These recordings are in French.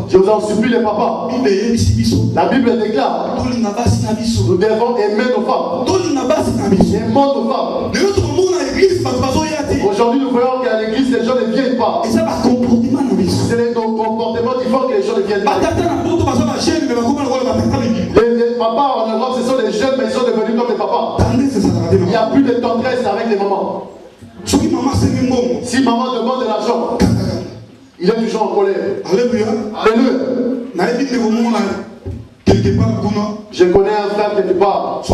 Je vous en supplie les papas. La Bible déclare, nous devons aimer nos femmes. Aimons nos femmes. Aujourd'hui, nous voyons qu'à l'église, les gens ne viennent pas. C'est nos comportements qui font que les gens ne viennent pas. Les papas en Europe, ce sont des jeunes, mais ils sont devenus comme des papas. Il n'y a plus de tendresse avec les mamans. Si maman demande de l'argent, il est toujours en colère. Alléluia. Je connais un frère quelque part. Si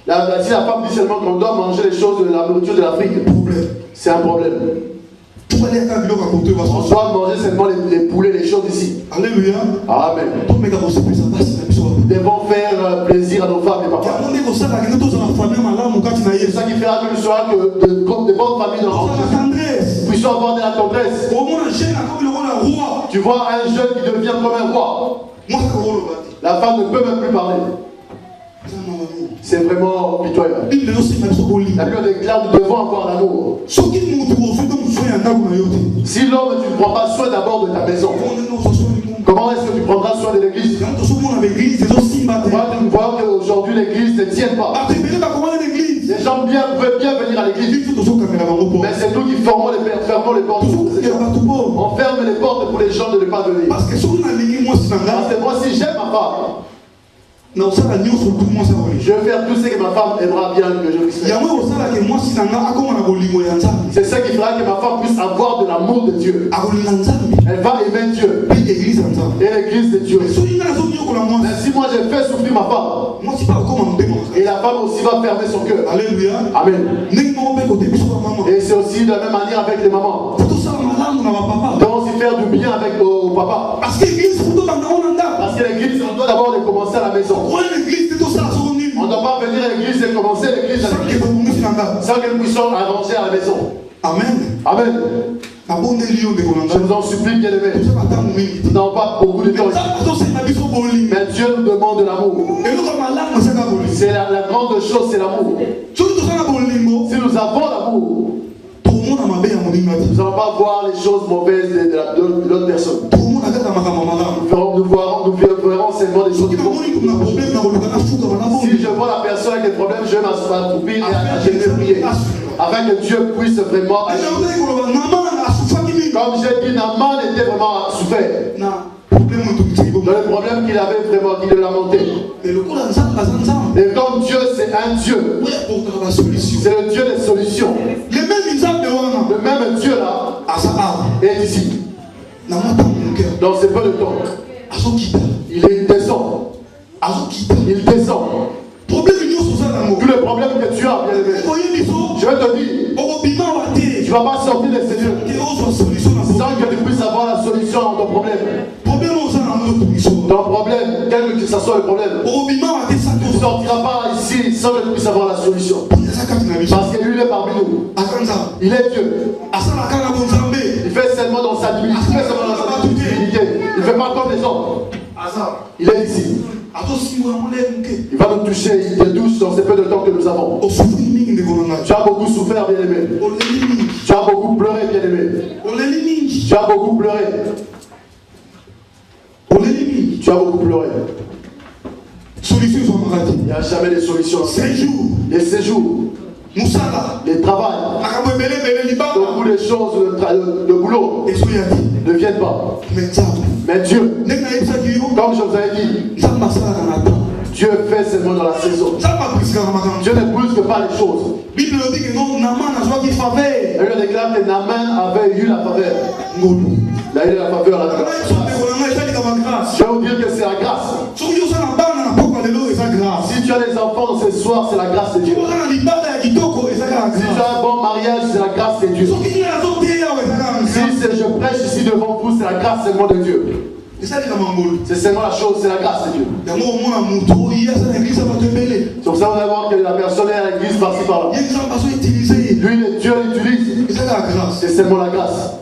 la femme dit seulement qu'on doit manger les choses de la nourriture de l'Afrique, c'est un problème. On doit manger seulement les poulets, les choses ici. Alléluia. Amen. Nous devons faire plaisir à nos femmes et papas. C'est ça qui fera que nous soyons de bonnes familles dans notre vie. Nous puissions avoir de la tendresse. Tu vois un jeune qui devient comme un roi. La femme ne peut même plus parler. C'est vraiment pitoyable. La Bible déclare que nous devons avoir l'amour. Si l'homme, tu ne prends pas soin d'abord de ta maison, comment est-ce que tu prendras soin de l'église? Moi, tu vois qu'aujourd'hui l'église ne tient pas. Les gens veulent bien venir à l'église. Mais c'est nous qui fermons les portes. On ferme les portes pour les gens de ne pas venir. Parce que moi, si j'aime ma femme, je vais faire tout ce que ma femme aimera bien que je puisse faire. C'est ça qui fera que ma femme puisse avoir de l'amour de Dieu. Elle va aimer Dieu et l'église de Dieu. Mais si moi je fais souffrir ma femme, et la femme aussi va fermer son cœur. Alléluia. Amen. Et c'est aussi de la même manière avec les mamans. Nous devons aussi faire du bien avec nos papas. Parce que l'église, on doit d'abord commencer à la maison. On ne doit pas venir à l'église et commencer l'église sans que nous puissions avancer à la maison. Amen. Amen. Je vous en supplie, bien aimés. Nous n'avons pas beaucoup de temps ici. Mais Dieu nous demande de l'amour. C'est la grande chose, c'est l'amour. Si nous avons l'amour, nous n'allons pas voir les choses mauvaises de l'autre personne. Nous verrons seulement des choses qui vont. Si je vois la personne avec des problèmes, je vais m'accroupir et je vais prier. Afin que Dieu puisse vraiment agir. Comme j'ai dit, Naaman était vraiment souffert. Dans le problème qu'il avait vraiment, qu'il lamentait. Et comme Dieu, c'est un Dieu. C'est le Dieu des solutions. Le même Dieu là est ici. Dans ce peu de temps, il descend. Il descend. Tous les problèmes que tu as, bien aimé, je vais te dire, tu ne vas pas sortir de ces lieux sans que tu puisses avoir la solution à ton problème. Ton problème, quel que ce soit le problème, tu ne sortiras pas ici sans que tu puisses avoir la solution. Parce que lui, il est parmi nous. Il est Dieu. Il fait seulement dans sa divinité. Il ne fait pas comme les hommes. Il est ici. Il va nous toucher, il te touche dans ces peu de temps que nous avons. Tu as beaucoup souffert, bien aimé. Tu as beaucoup pleuré, bien aimé. Tu as beaucoup pleuré. Tu as beaucoup pleuré. Il n'y a jamais de solution. Les séjours. Les travails. Beaucoup de choses, le boulot ne viennent pas. Mais Dieu, comme je vous avais dit, Dieu fait seulement dans la saison. Dieu ne brusque pas les choses. La Bible déclare que Naaman avait eu la faveur. Il a eu la faveur à la grâce. Je vais vous dire que c'est la grâce. Si tu as des enfants ce soir, c'est la grâce de Dieu. Si tu as un bon mariage, c'est la grâce de Dieu. Si je prêche ici devant vous, c'est la grâce seulement de Dieu. C'est seulement la chose, c'est la grâce de Dieu. C'est pour ça qu'on va voir que la personne est à l'église par-ci par-là. Lui, Dieu l'utilise. C'est seulement la grâce.